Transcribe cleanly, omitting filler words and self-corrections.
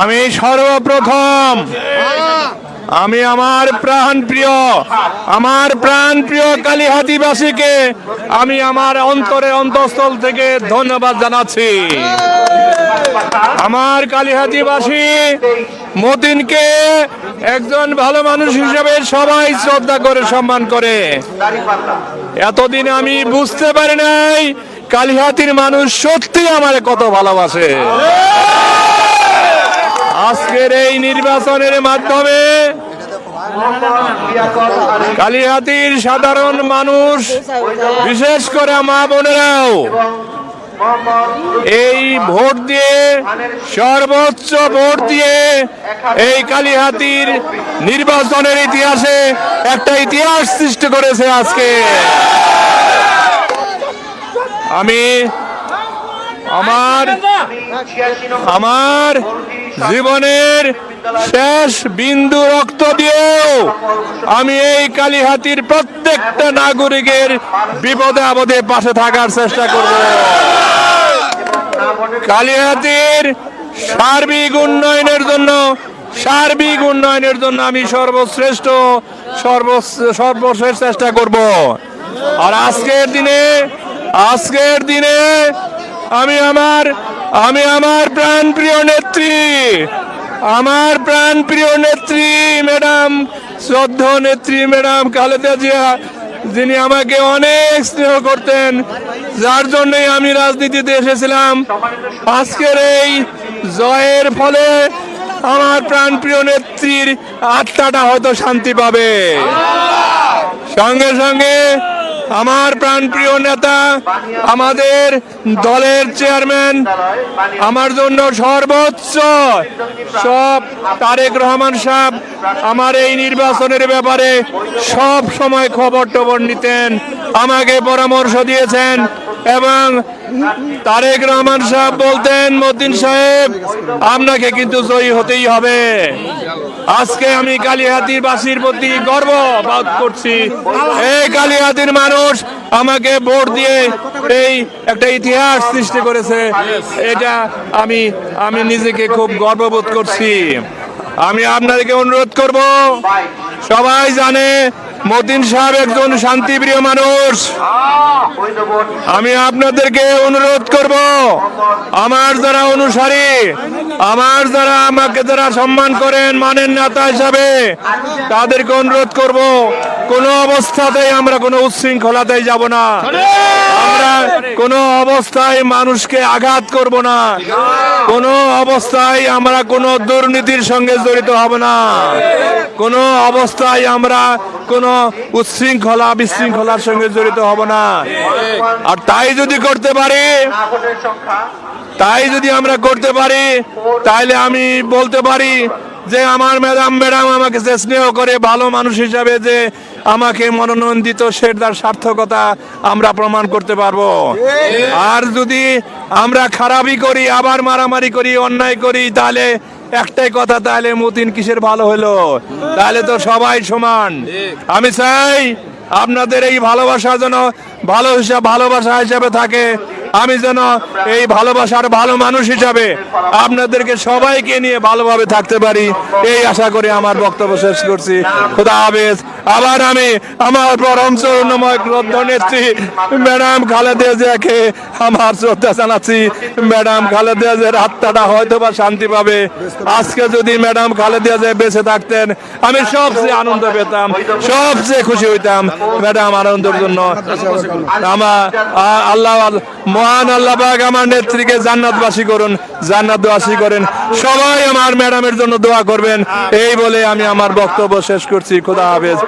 আমি সর্বপ্রথম আমি আমার প্রাণপ্রিয় কালিহাতীবাসীকে আমি আমার অন্তরের অন্তঃস্থল থেকে ধন্যবাদ জানাচ্ছি। আমার কালিহাতীবাসী মতিনকে একজন ভালো মানুষ হিসেবে সবাই শ্রদ্ধা করে সম্মান করে। এতদিন আমি বুঝতে পারি নাই কালিহাতীর মানুষ সত্যি আমার কত ভালোবাসে। আজকের এই নির্বাচনের মাধ্যমে কালিহাতীর সাধারণ মানুষ, বিশেষ করে মা বোনেরাও এই ভোট দিয়ে, সর্বোচ্চ ভোট দিয়ে এই কালিহাতীর নির্বাচনের ইতিহাসে একটা ইতিহাস সৃষ্টি করেছে। আজকে আমি আমার জীবনের শেষ বিন্দু রক্ত দিয়েও আমি এই কালিহাতীর প্রত্যেকটা নাগরিকের বিপদে আপদে পাশে থাকার চেষ্টা করব। কালিহাতীর সার্বিক উন্নয়নের জন্য আমি সর্বশেষ চেষ্টা করব। আর আজকের দিনে আমি আমার প্রাণপ্রিয় নেত্রী ম্যাডাম, শ্রদ্ধা নেত্রী ম্যাডাম খালেদা জিয়া, যিনি আমাকে অনেক স্নেহ করতেন, যার জন্যই আমি রাজনীতিতে এসেছিলাম। আজকের এই জয়ের ফলে আমার প্রাণপ্রিয় নেত্রীর আত্মাটা হয়তো শান্তি পাবে। সঙ্গে সঙ্গে আমার প্রাণপ্রিয় নেতা, আমাদের দলের চেয়ারম্যান, আমার জন্য সর্বোচ্চ তারেক রহমান সাহেব আমার এই নির্বাচনের ব্যাপারে সব সময় খবর নিতেন, আমাকে পরামর্শ দিয়েছেন। এবং তারেক রহমান সাহেব বলতেন, মতিন সাহেব আপনাকে কিন্তু জয়ী হতেই হবে। আজকে আমি কালিহাতীবাসীর প্রতি গর্ব বোধ করছি। এই কালিহাতীর মানুষ আমাকে ভোট দিয়ে এই একটা ইতিহাস সৃষ্টি করেছে, এটা আমি নিজেকে খুব গর্ববোধ করছি। আমি আপনাদেরকে অনুরোধ করব, সবাই জানে মতিন সাহেব একজন শান্তিপ্রিয় মানুষ। আমি আপনাদেরকে অনুরোধ করব, আমার যারা অনুসারী, আমাকে যারা সম্মান করেন, মানেন নেতা হিসাবে, তাদেরকে অনুরোধ করব, কোনো অবস্থাতেই আমরা কোনো উচ্ছৃঙ্খলাতেই যাব না। আমরা কোনো অবস্থায় মানুষকে আঘাত করব না। কোনো অবস্থায় আমরা কোনো দুর্নীতির সঙ্গে জড়িত হব না। কোনো অবস্থায় আমরা কোনো বিশৃঙ্খলার সঙ্গে জড়িত হব না। আর তাই যদি আমরা করতে পারি, তাইলে আমি বলতে পারি যে আমার ম্যাডাম আমাকে যে স্নেহ করে ভালো মানুষ হিসাবে যে আমাকে মনোনয়ন দিত, সেটার সার্থকতা আমরা প্রমাণ করতে পারবো। আর যদি আমরা খারাপই করি, আবার মারামারি করি, অন্যায় করি, তাহলে একটাই কথা, তাহলে মতিন কিসের ভালো হলো? তাহলে তো সবাই সমান। আমি চাই আপনাদের এই ভালোবাসা যেন ভালোবাসা হিসাবে থাকে। আমি যেন এই ভালোবাসার ভালো মানুষ হিসাবে আপনাদেরকে সবাইকে নিয়ে ভালোভাবে থাকতে পারি, এই আশা করে আমার বক্তব্য শেষ করছি। খোদা হাফেজ। আবার আমি আমার পরম চরণময় নেত্রী ম্যাডাম খালেদা জিয়াকে আমার শ্রদ্ধা জানাচ্ছি। ম্যাডাম খালেদা জিয়ার আত্মাটা হয়তো বা শান্তি পাবে। আজকে যদি ম্যাডাম খালেদা জিয়া বেঁচে থাকতেন, আমি সবচেয়ে আনন্দ পেতাম, সবচেয়ে খুশি হইতাম ম্যাডাম আনন্দের জন্য। মহান আল্লাহ পাক আমার নেত্রীকে জান্নাতবাসী করেন। সবাই আমার ম্যাডামের জন্য দোয়া করবেন। এই বলে আমি আমার বক্তব্য শেষ করছি। খোদা হাফেজ।